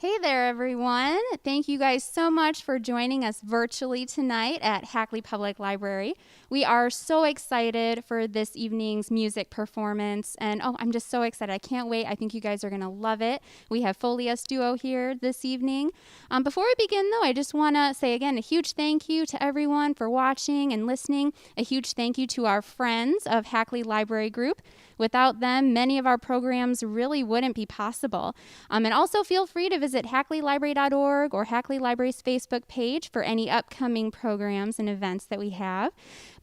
Hey there, everyone. Thank you guys so much for joining us virtually tonight at Hackley Public Library. We are so excited for this evening's music performance. And I'm just so excited. I can't wait. I think you guys are going to love it. We have Folias duo here this evening. Before we begin, though, I just want to say again a huge thank you to everyone for watching and listening. A huge thank you to our friends of Hackley Library Group. Without them, many of our programs really wouldn't be possible. And also feel free to visit hackleylibrary.org or Hackley Library's Facebook page for any upcoming programs and events that we have.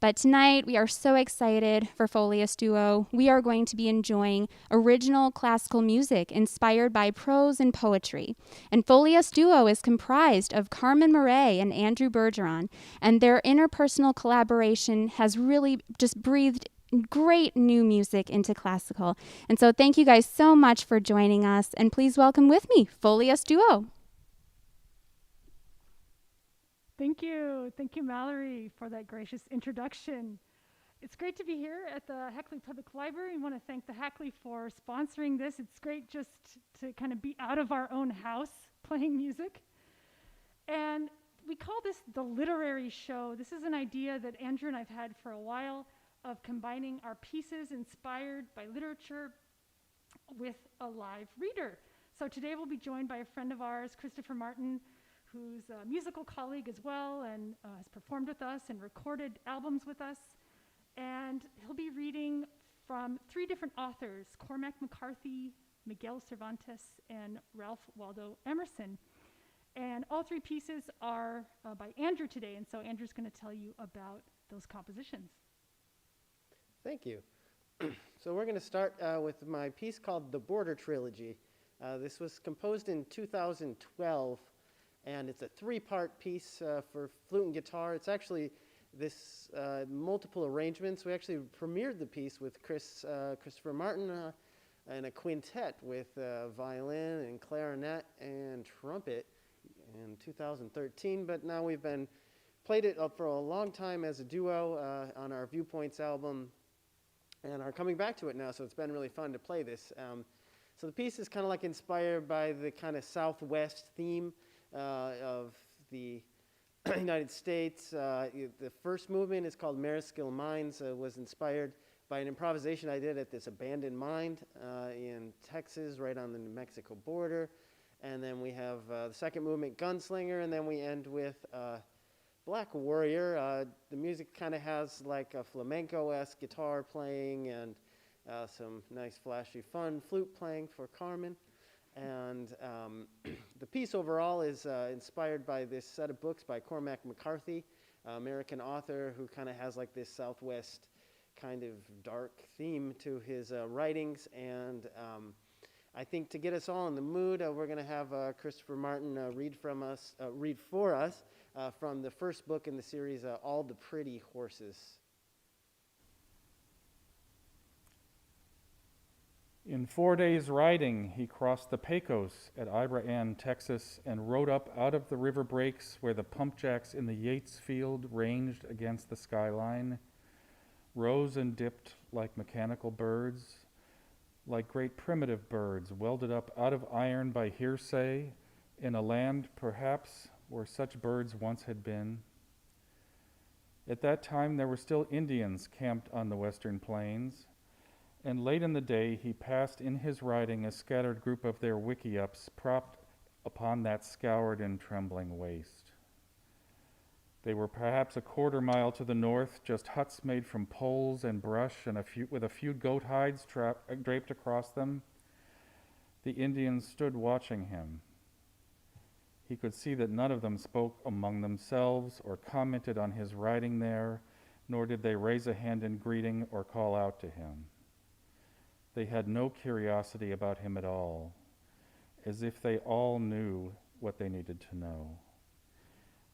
But tonight, we are so excited for Folias Duo. We are going to be enjoying original classical music inspired by prose and poetry. And Folias Duo is comprised of Carmen Murray and Andrew Bergeron, and their interpersonal collaboration has really just breathed great new music into classical. And so thank you guys so much for joining us, and please welcome with me Folias Duo. Thank you, Mallory, for that gracious introduction. It's great to be here at the Hackley Public Library. I want to thank the Hackley for sponsoring this. It's great just to kind of be out of our own house playing music. And we call this the literary show. This is an idea that Andrew and I've had for a while, of combining our pieces inspired by literature with a live reader. So today we'll be joined by a friend of ours, Christopher Martin, who's a musical colleague as well and has performed with us and recorded albums with us. And he'll be reading from 3 different authors, Cormac, McCarthy, Miguel Cervantes, and Ralph Waldo Emerson. And all 3 pieces are by Andrew today, and so Andrew's going to tell you about those compositions. Thank you. So we're going to start with my piece called The Border Trilogy. This was composed in 2012, and it's a 3-part piece for flute and guitar. It's actually this multiple arrangements. We actually premiered the piece with Christopher Martin and a quintet with violin and clarinet and trumpet in 2013, but now we've played it for a long time as a duo on our Viewpoints album, and are coming back to it now, so it's been really fun to play this. So the piece is kind of like inspired by the kind of Southwest theme of the United States. The first movement is called Mariscal Mines, was inspired by an improvisation I did at this abandoned mine in Texas, right on the New Mexico border. And then we have the second movement, Gunslinger, and then we end with Black Warrior. The music kind of has like a flamenco-esque guitar playing and some nice flashy fun flute playing for Carmen. And the piece overall is inspired by this set of books by Cormac McCarthy, American author who kind of has like this Southwest kind of dark theme to his writings. And I think to get us all in the mood, we're going to have Christopher Martin read for us from the first book in the series, All the Pretty Horses. In 4 days' riding, he crossed the Pecos at Ibraham, Texas, and rode up out of the river breaks where the pumpjacks in the Yates field ranged against the skyline, rose and dipped like mechanical birds, like great primitive birds welded up out of iron by hearsay in a land perhaps where such birds once had been. At that time there were still Indians camped on the western plains, and late in the day he passed in his riding a scattered group of their wickiups propped upon that scoured and trembling waste. They were perhaps a quarter mile to the north, just huts made from poles and brush and with a few goat hides draped across them. The Indians stood watching him. He could see that none of them spoke among themselves or commented on his riding there, nor did they raise a hand in greeting or call out to him. They had no curiosity about him at all, as if they all knew what they needed to know.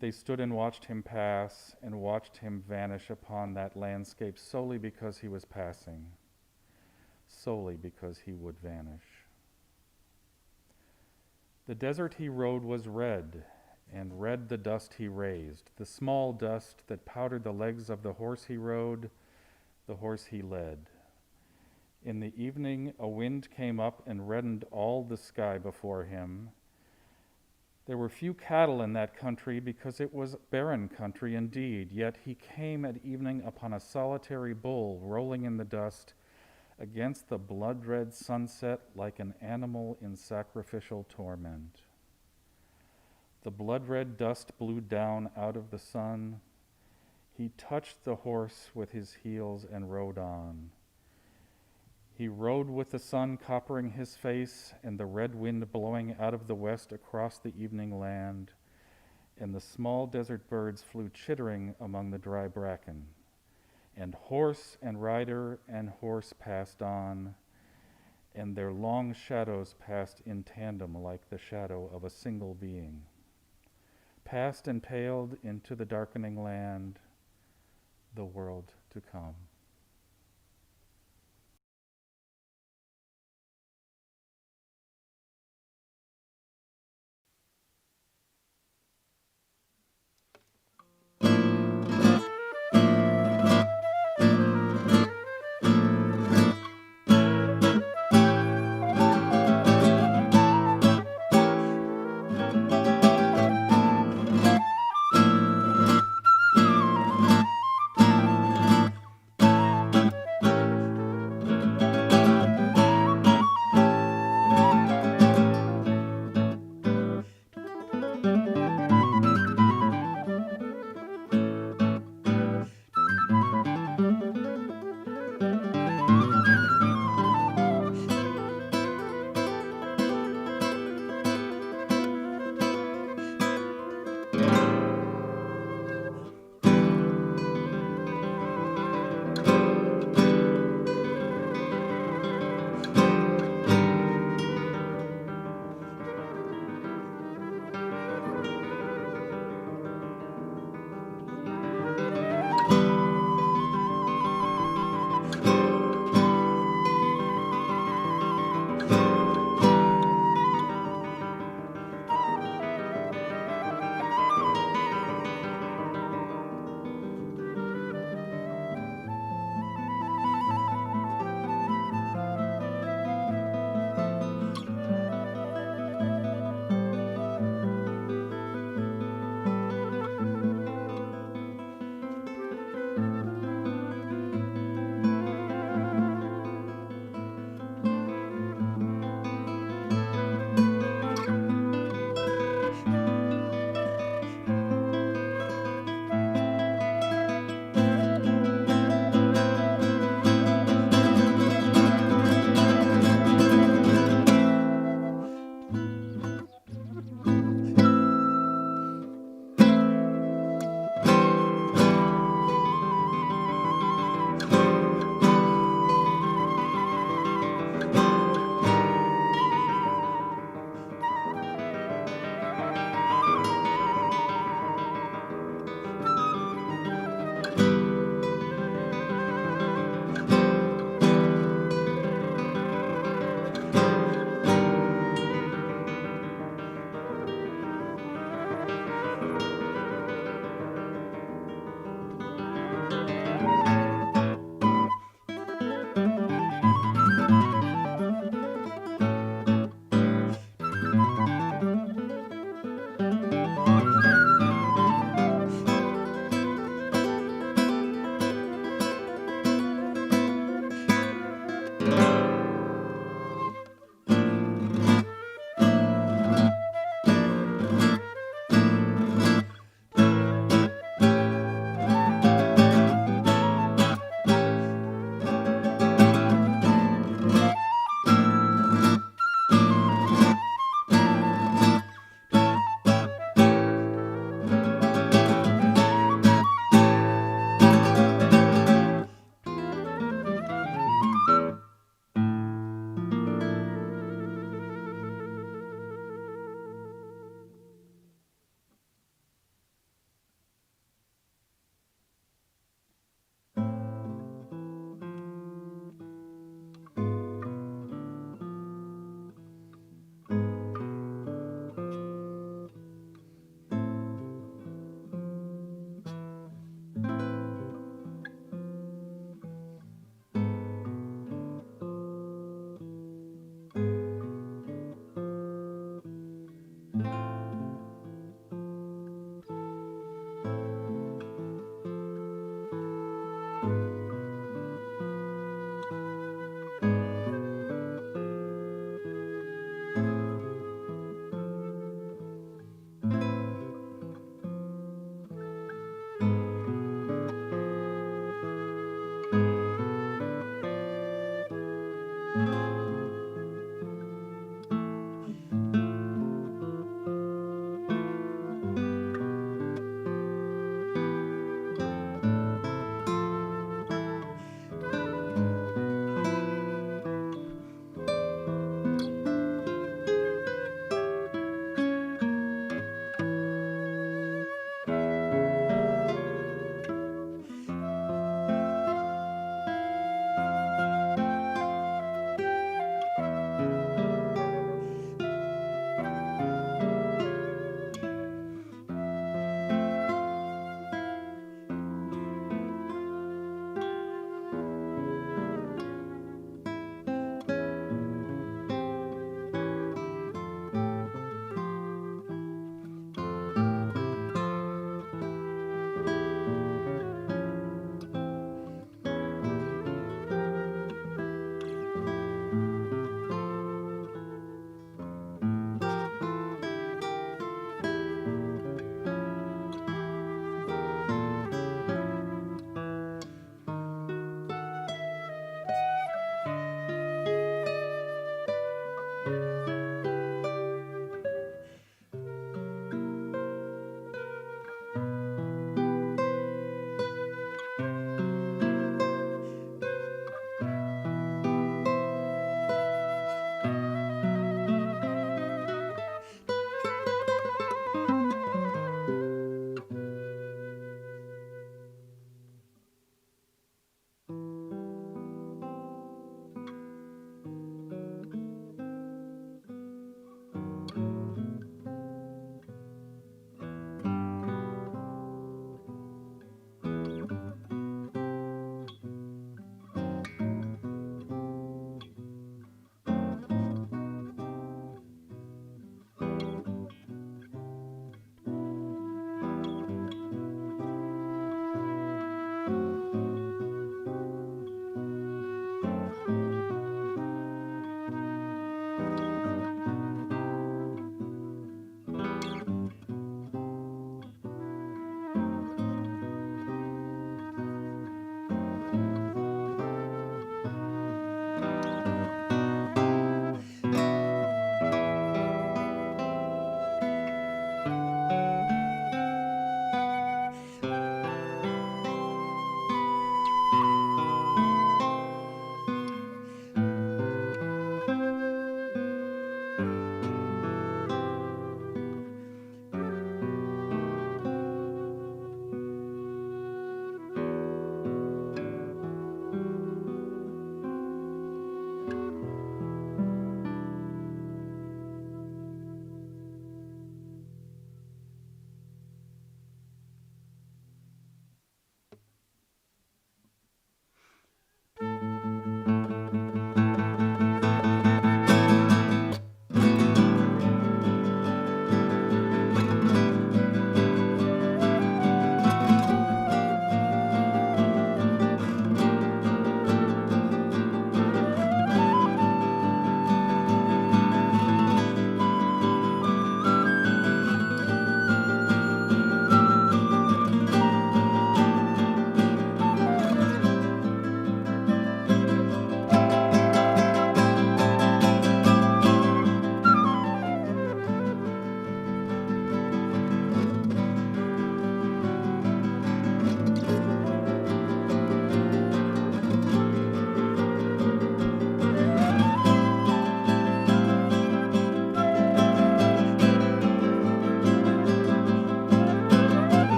They stood and watched him pass and watched him vanish upon that landscape solely because he was passing, solely because he would vanish. The desert he rode was red, and red the dust he raised, the small dust that powdered the legs of the horse he rode, the horse he led. In the evening, a wind came up and reddened all the sky before him, There were few cattle in that country because it was barren country indeed, yet he came at evening upon a solitary bull rolling in the dust against the blood-red sunset like an animal in sacrificial torment. The blood-red dust blew down out of the sun. He touched the horse with his heels and rode on. He rode with the sun coppering his face and the red wind blowing out of the west across the evening land, and the small desert birds flew chittering among the dry bracken. And horse and rider and horse passed on, and their long shadows passed in tandem like the shadow of a single being. Passed and paled into the darkening land, the world to come.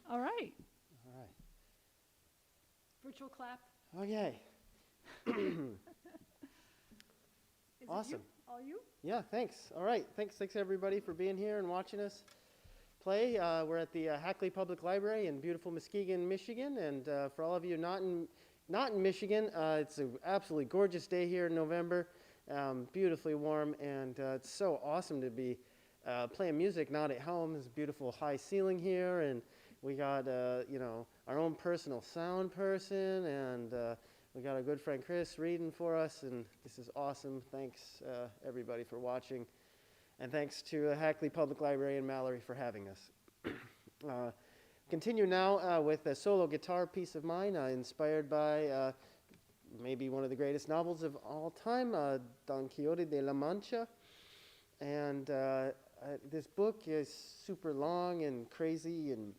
All right. All right. Virtual clap. Okay. Is Awesome. It you? All you? Yeah, thanks. All right. Thanks everybody for being here and watching us play. We're at the Hackley Public Library in beautiful Muskegon, Michigan. And for all of you not in Michigan, it's an absolutely gorgeous day here in November. Beautifully warm, and it's so awesome to be playing music not at home. There's a beautiful high ceiling here, and we got our own personal sound person, and we got our good friend Chris reading for us, and this is awesome. Thanks everybody for watching, and thanks to Hackley Public Library and Mallory for having us. Continue now with a solo guitar piece of mine, inspired by maybe one of the greatest novels of all time, Don Quixote de la Mancha. And this book is super long and crazy, and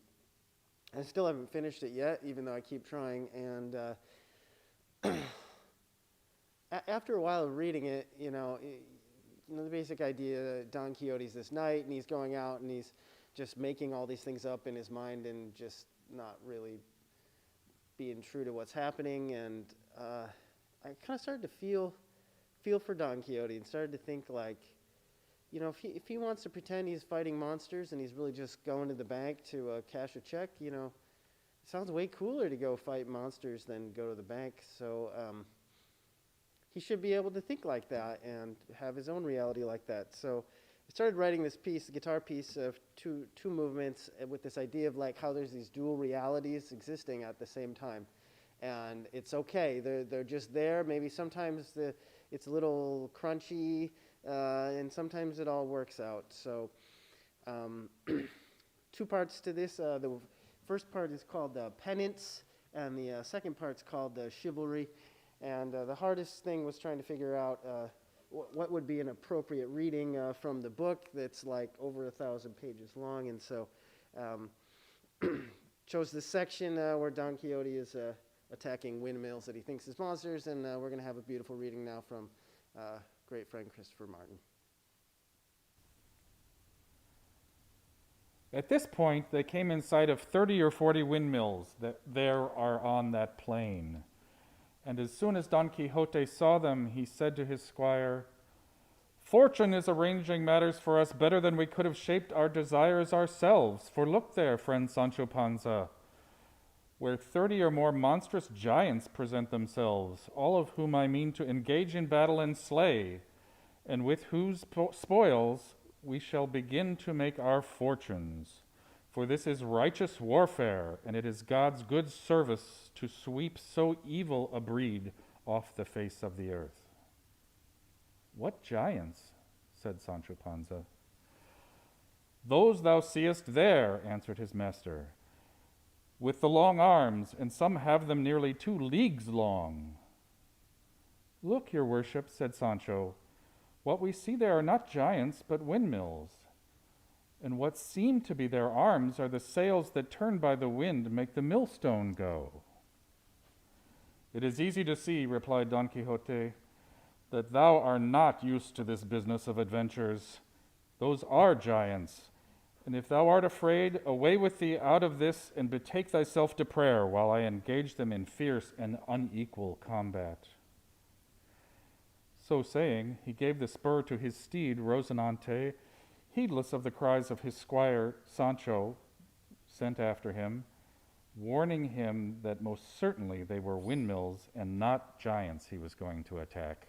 I still haven't finished it yet, even though I keep trying. And after a while of reading it, the basic idea, Don Quixote's this knight, and he's going out, and he's just making all these things up in his mind and just not really being true to what's happening. And I kind of started to feel for Don Quixote and started to think, like, if he wants to pretend he's fighting monsters and he's really just going to the bank to cash a check, it sounds way cooler to go fight monsters than go to the bank. So he should be able to think like that and have his own reality like that. So I started writing this piece, a guitar piece of two movements, with this idea of like how there's these dual realities existing at the same time. And it's okay. They're just there. Maybe sometimes it's a little crunchy, and sometimes it all works out. So two parts to this. The first part is called Penance, and the second part's called Chivalry. And the hardest thing was trying to figure out what would be an appropriate reading from the book that's like over 1,000 pages long. And so chose this section where Don Quixote is attacking windmills that he thinks is monsters, and we're going to have a beautiful reading now from great friend Christopher Martin. At this point, they came in sight of 30 or 40 windmills that there are on that plain. And as soon as Don Quixote saw them, he said to his squire, "Fortune is arranging matters for us better than we could have shaped our desires ourselves. For look there, friend Sancho Panza, where 30 or more monstrous giants present themselves, all of whom I mean to engage in battle and slay, and with whose spoils we shall begin to make our fortunes. For this is righteous warfare, and it is God's good service to sweep so evil a breed off the face of the earth." "What giants?" said Sancho Panza. "Those thou seest there," answered his master, "with the long arms, and some have them nearly 2 leagues long." "Look, your worship," said Sancho, "what we see there are not giants, but windmills. And what seem to be their arms are the sails that, turned by the wind, make the millstone go." "It is easy to see," replied Don Quixote, "that thou art not used to this business of adventures. Those are giants, and if thou art afraid, away with thee out of this, and betake thyself to prayer, while I engage them in fierce and unequal combat." So saying, he gave the spur to his steed Rocinante, heedless of the cries of his squire Sancho, sent after him, warning him that most certainly they were windmills and not giants he was going to attack.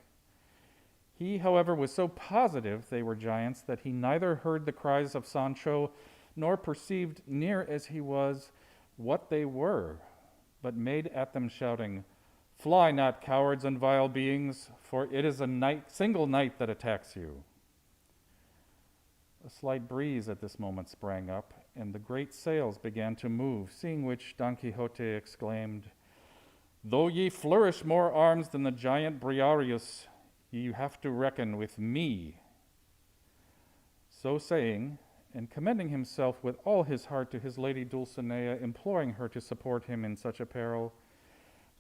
He, however, was so positive they were giants that he neither heard the cries of Sancho nor perceived, near as he was, what they were, but made at them shouting, "Fly not, cowards and vile beings, for it is a single knight that attacks you." A slight breeze at this moment sprang up, and the great sails began to move, seeing which Don Quixote exclaimed, "Though ye flourish more arms than the giant Briareus, ye have to reckon with me." So saying, and commending himself with all his heart to his lady Dulcinea, imploring her to support him in such a peril,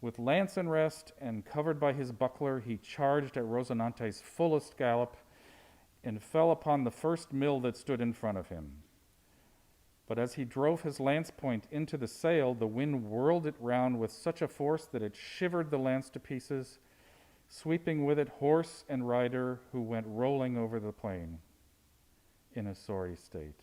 with lance in rest and covered by his buckler, he charged at Rocinante's fullest gallop and fell upon the first mill that stood in front of him. But as he drove his lance point into the sail, the wind whirled it round with such a force that it shivered the lance to pieces, sweeping with it horse and rider, who went rolling over the plain in a sorry state.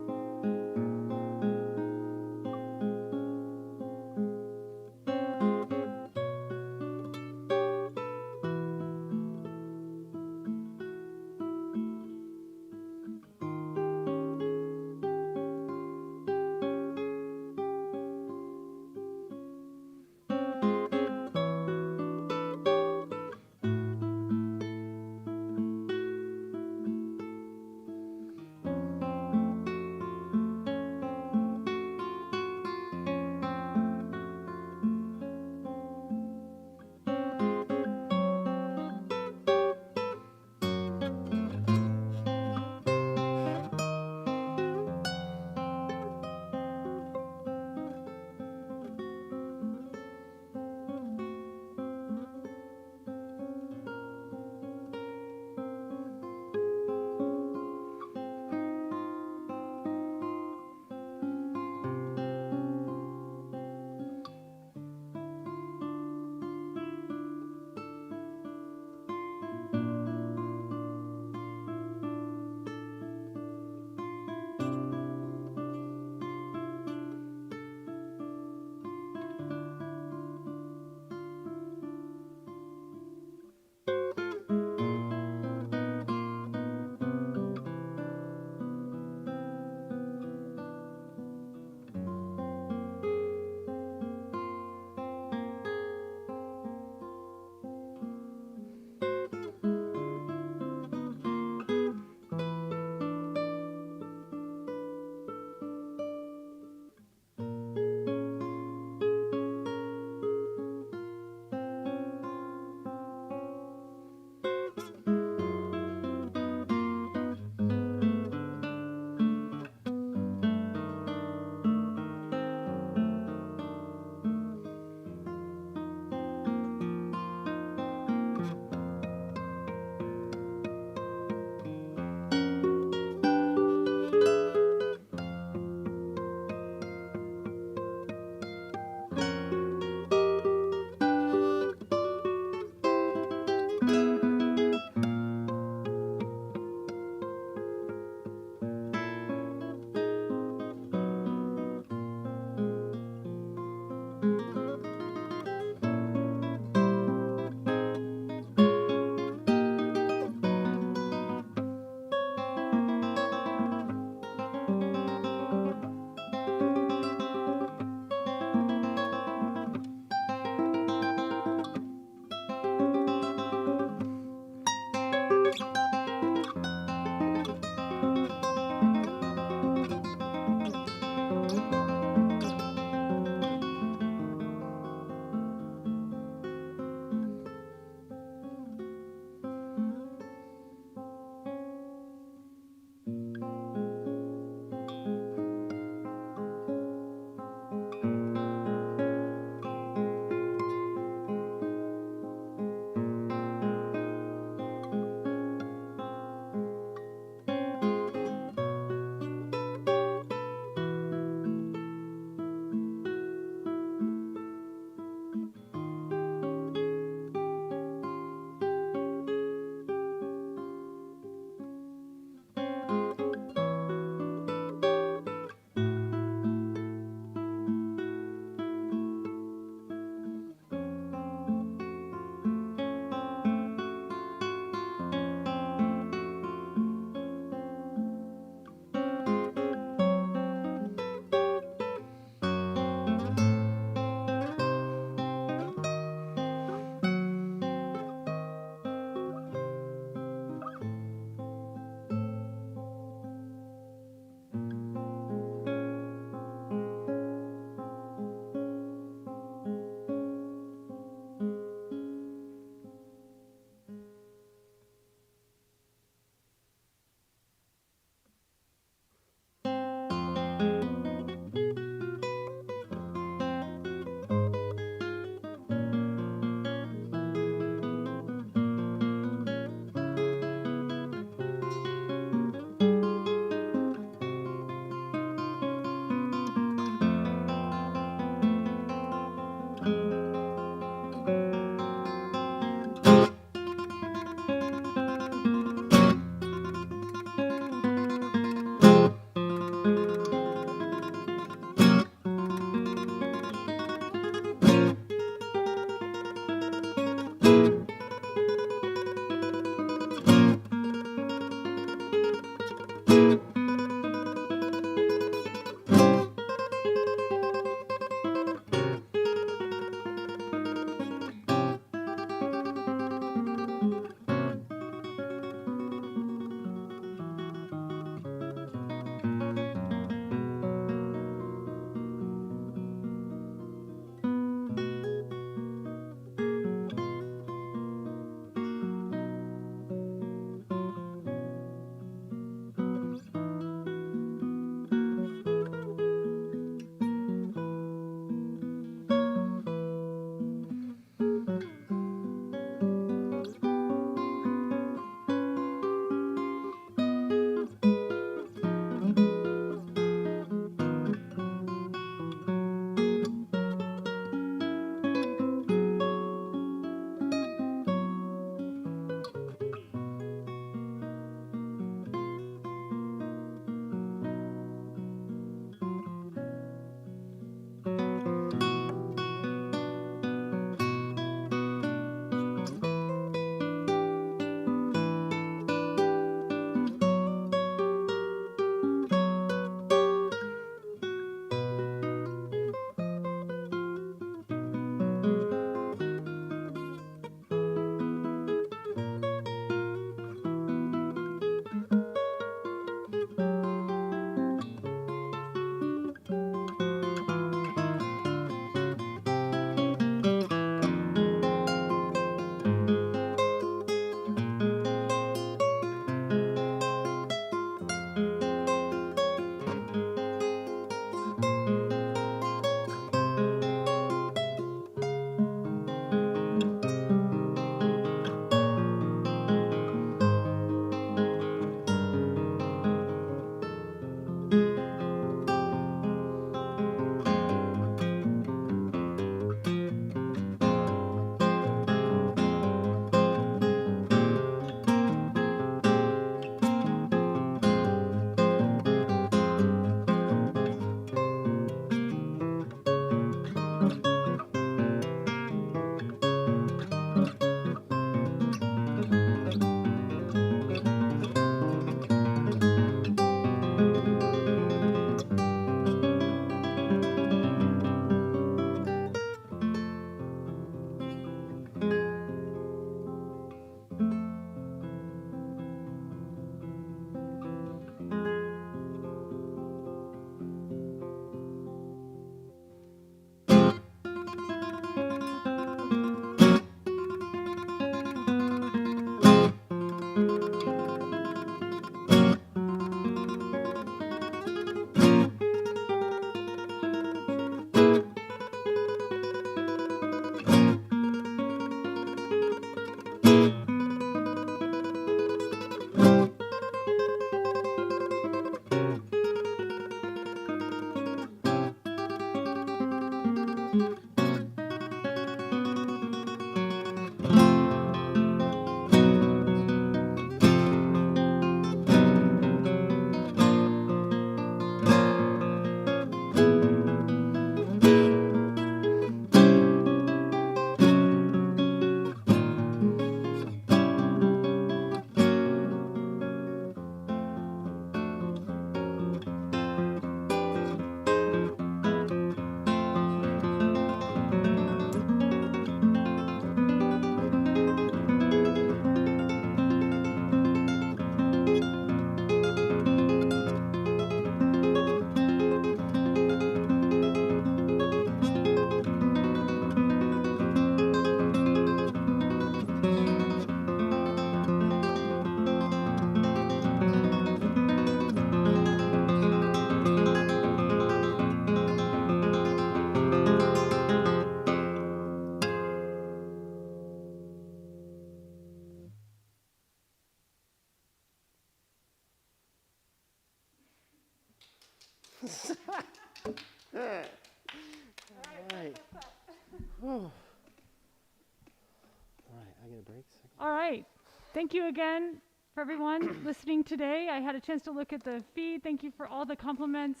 All right. Thank you again for everyone listening today. I had a chance to look at the feed. Thank you for all the compliments.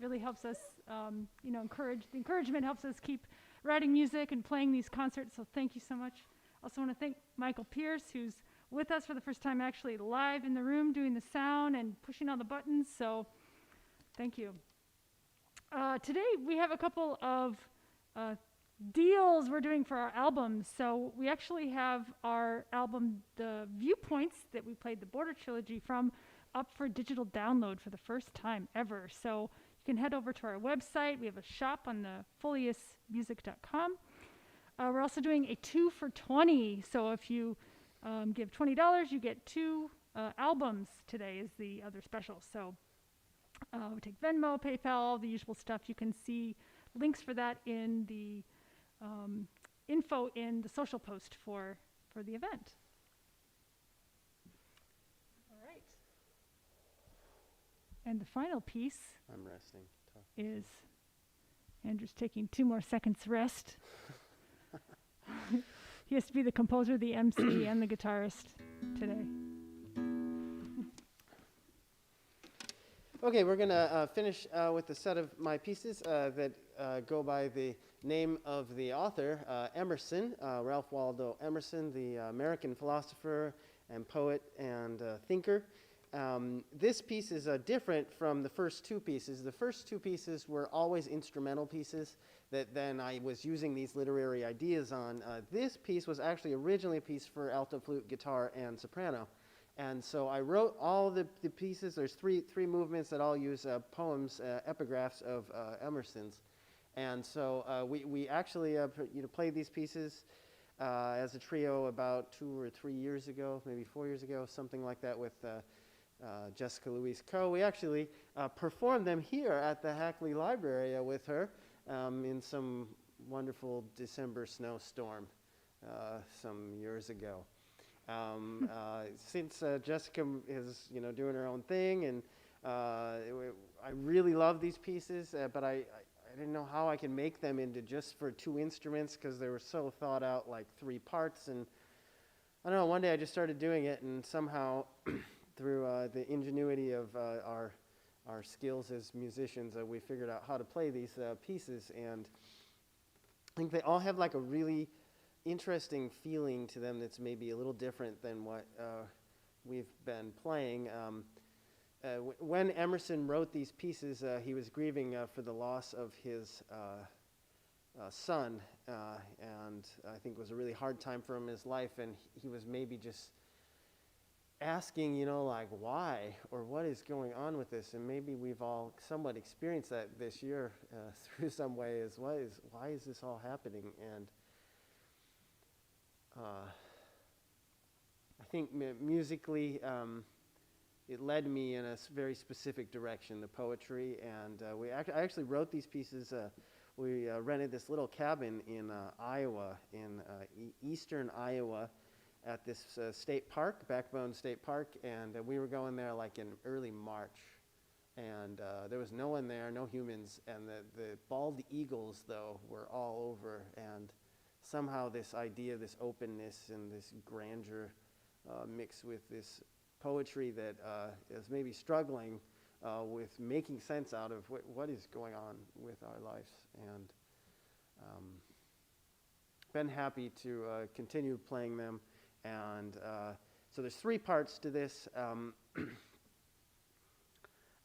Really helps us, encourage. The encouragement helps us keep writing music and playing these concerts. So thank you so much. Also want to thank Michael Pierce, who's with us for the first time, actually live in the room doing the sound and pushing all the buttons. So thank you. Today we have a couple of deals we're doing for our albums. So we actually have our album, The Viewpoints, that we played the Border Trilogy from, up for digital download for the first time ever. So you can head over to our website. We have a shop on the foliasmusic.com. We're also doing a 2 for $20. So if you give $20, you get 2 albums. Today is the other special. So we take Venmo, PayPal, all the usual stuff. You can see links for that in the info in the social post for the event. All right. And the final piece I'm resting. is Andrew's taking 2 more seconds rest. He has to be the composer, the MC, and the guitarist today. Okay, we're going to finish with a set of my pieces that go by the name of the author, Emerson, Ralph Waldo Emerson, the American philosopher and poet and thinker. This piece is different from the first 2 pieces. The first 2 pieces were always instrumental pieces that then I was using these literary ideas on. This piece was actually originally a piece for alto, flute, guitar, and soprano. And so I wrote all the pieces. There's three movements that all use poems, epigraphs of Emerson's. And so we actually played these pieces as a trio about 2 or 3 years ago, maybe 4 years ago, something like that, with Jessica Louise Coe. We actually performed them here at the Hackley Library with her in some wonderful December snowstorm some years ago. Since Jessica is, doing her own thing, and I really love these pieces, but I didn't know how I could make them into just for 2 instruments, because they were so thought out, like 3 parts. And I don't know, one day I just started doing it, and somehow through the ingenuity of our skills as musicians, we figured out how to play these pieces. And I think they all have like a really interesting feeling to them that's maybe a little different than what we've been playing. When Emerson wrote these pieces, he was grieving for the loss of his son, and I think it was a really hard time for him in his life, and he was maybe just asking, like, why, or what is going on with this? And maybe we've all somewhat experienced that this year through some way, is why is this all happening? And I think musically, it led me in a very specific direction, the poetry. And I actually wrote these pieces. We rented this little cabin in Iowa, in eastern Iowa, at this state park, Backbone State Park. And we were going there like in early March. And there was no one there, no humans. And the bald eagles, though, were all over. And somehow this idea, this openness and this grandeur mixed with this poetry that is maybe struggling with making sense out of what is going on with our lives. And been happy to continue playing them. And so there's 3 parts to this.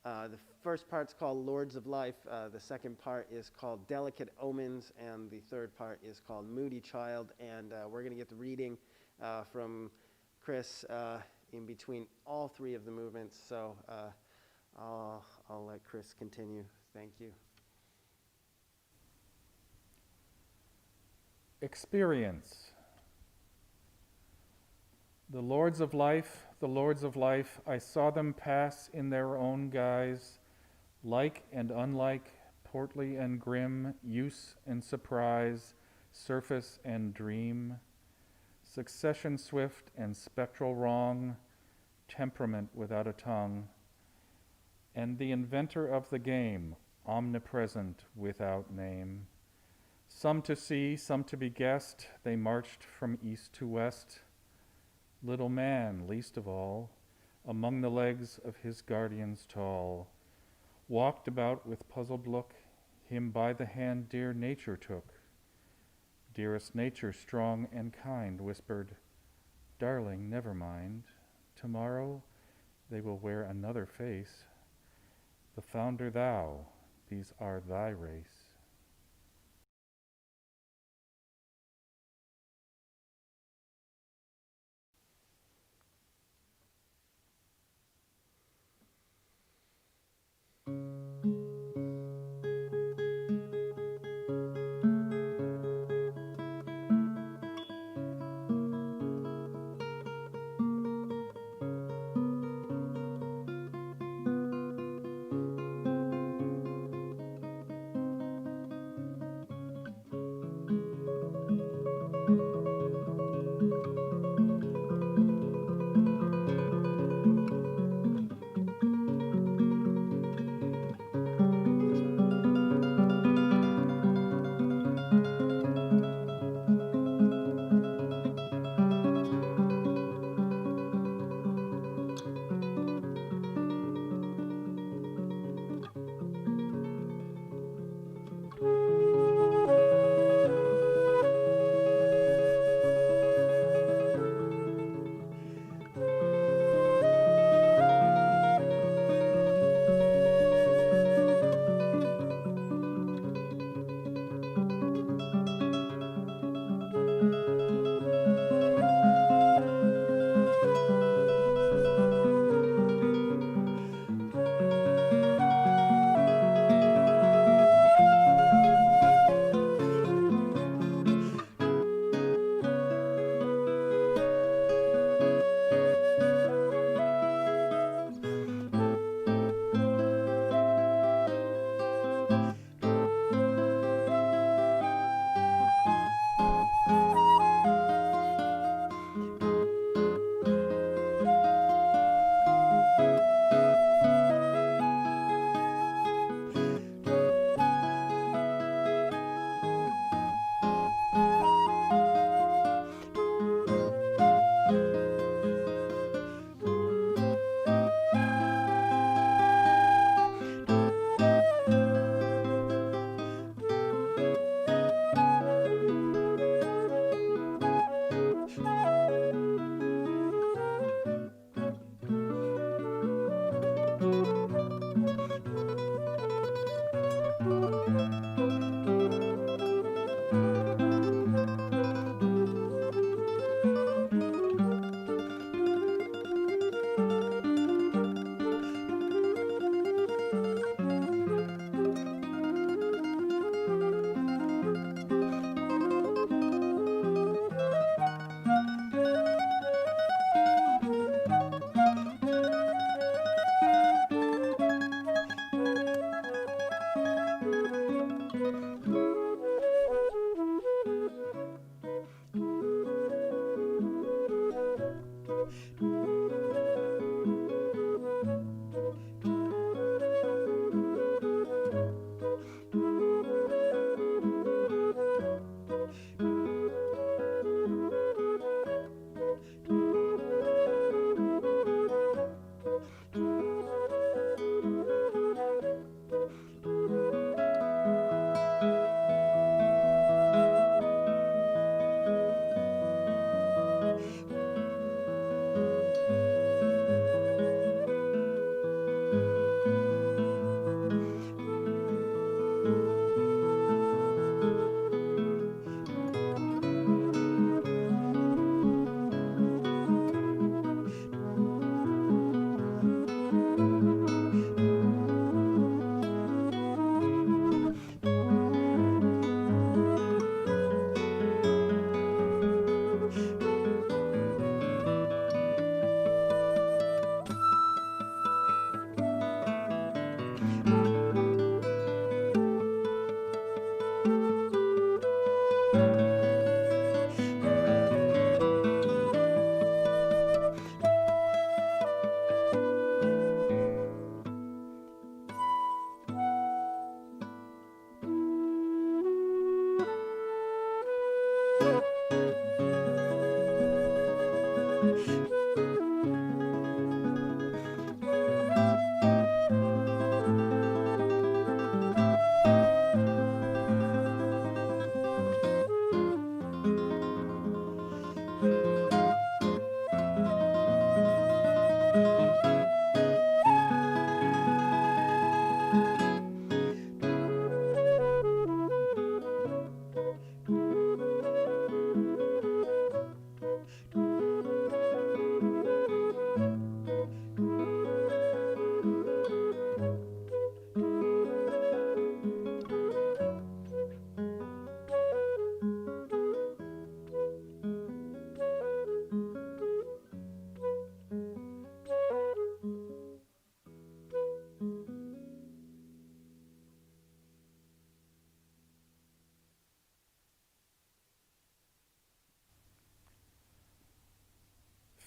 The first part's called Lords of Life. The second part is called Delicate Omens, and the third part is called Moody Child. And we're going to get the reading from Chris in between all 3 of the movements. So I'll let Chris continue. Thank you. Experience. The Lords of Life, I saw them pass in their own guise, like and unlike, portly and grim, use and surprise, surface and dream, succession swift and spectral wrong, temperament without a tongue, and the inventor of the game, omnipresent without name. Some to see, some to be guessed, they marched from east to west, little man, least of all, among the legs of his guardians tall, walked about with puzzled look, him by the hand dear nature took. Dearest nature, strong and kind, whispered, Darling, never mind. Tomorrow they will wear another face. The founder thou, these are thy race.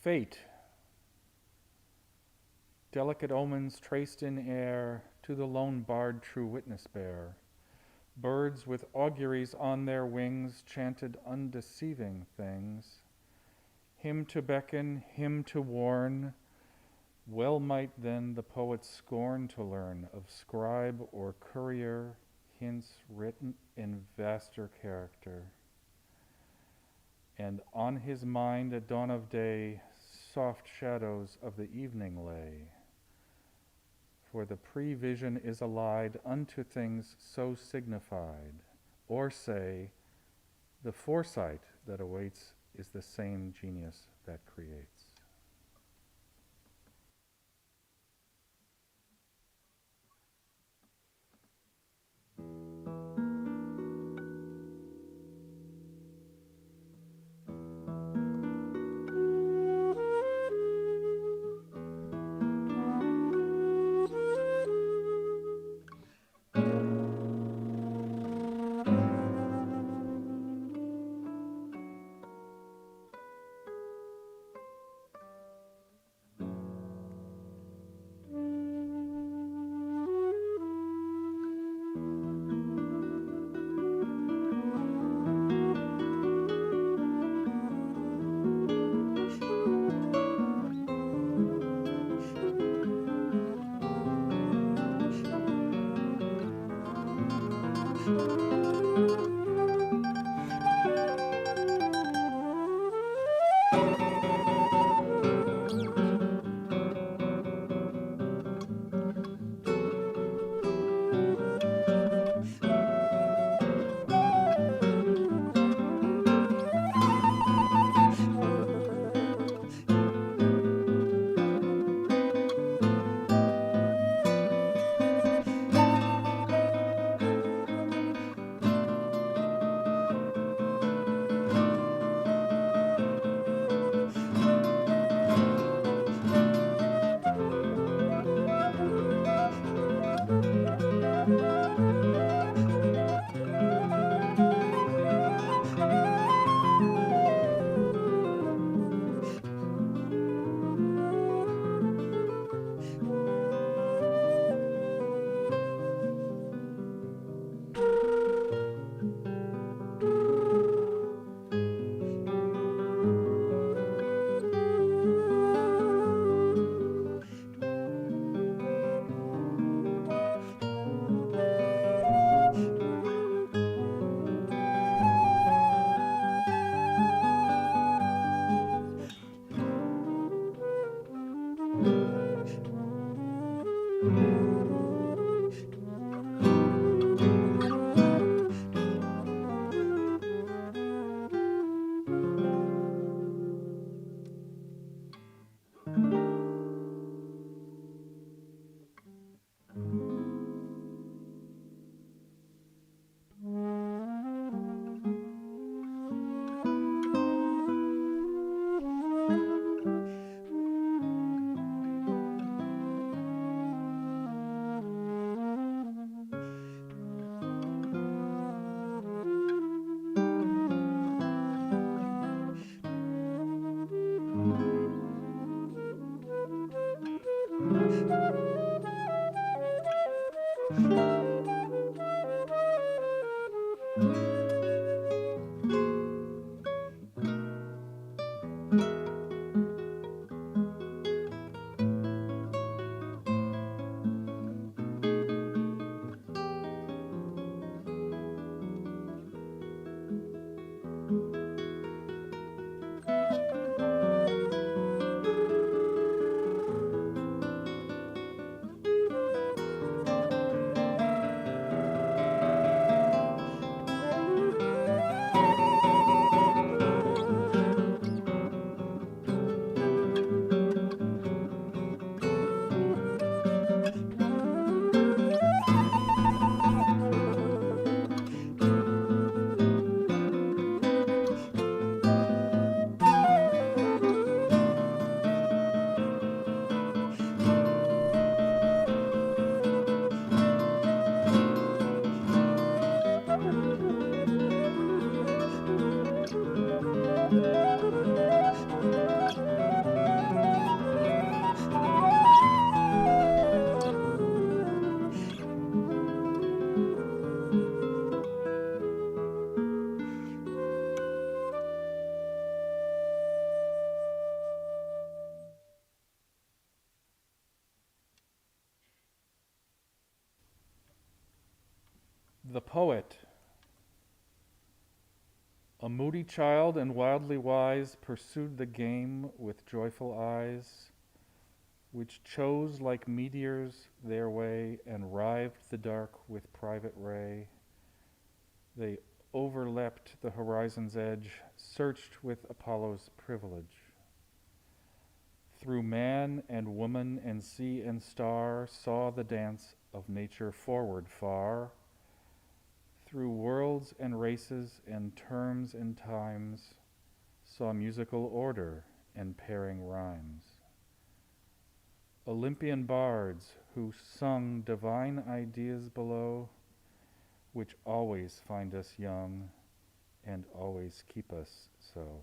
fate, delicate omens traced in air, to the lone bard true witness bear. Birds with auguries on their wings chanted undeceiving things. Him to beckon, him to warn, well might then the poet scorn to learn of scribe or courier hints written in vaster character. And on his mind at dawn of day soft shadows of the evening lay. For the prevision is allied unto things so signified, or say, the foresight that awaits is the same genius that creates. The poet. A moody child and wildly wise pursued the game with joyful eyes, which chose like meteors their way and rived the dark with private ray. They overleapt the horizon's edge, searched with Apollo's privilege. Through man and woman and sea and star, saw the dance of nature forward far. Through worlds and races and terms and times, saw musical order and pairing rhymes. Olympian bards who sung divine ideas below, which always find us young and always keep us so.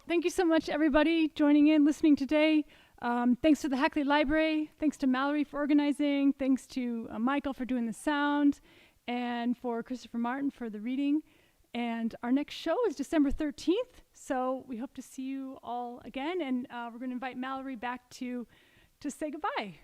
thank you so much, everybody, joining in, listening today. Thanks to the Hackley Library. Thanks to Mallory for organizing. Thanks to Michael for doing the sound. And for Christopher Martin for the reading. And our next show is December 13th. So we hope to see you all again. And we're going to invite Mallory back to say goodbye.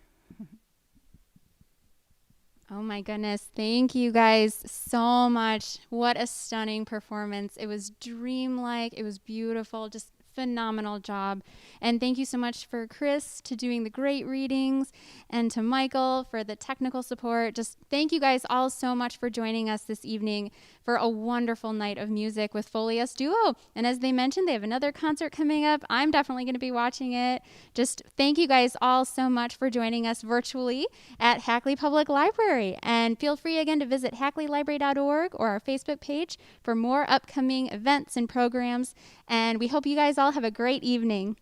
Oh my goodness. Thank you guys so much. What a stunning performance. It was dreamlike. It was beautiful. Just phenomenal job. And thank you so much for Chris to doing the great readings and to Michael for the technical support. Just thank you guys all so much for joining us this evening for a wonderful night of music with Folias Duo. And as they mentioned, they have another concert coming up. I'm definitely going to be watching it. Just thank you guys all so much for joining us virtually at Hackley Public Library. And feel free again to visit hackleylibrary.org or our Facebook page for more upcoming events and programs. And we hope you guys all have a great evening.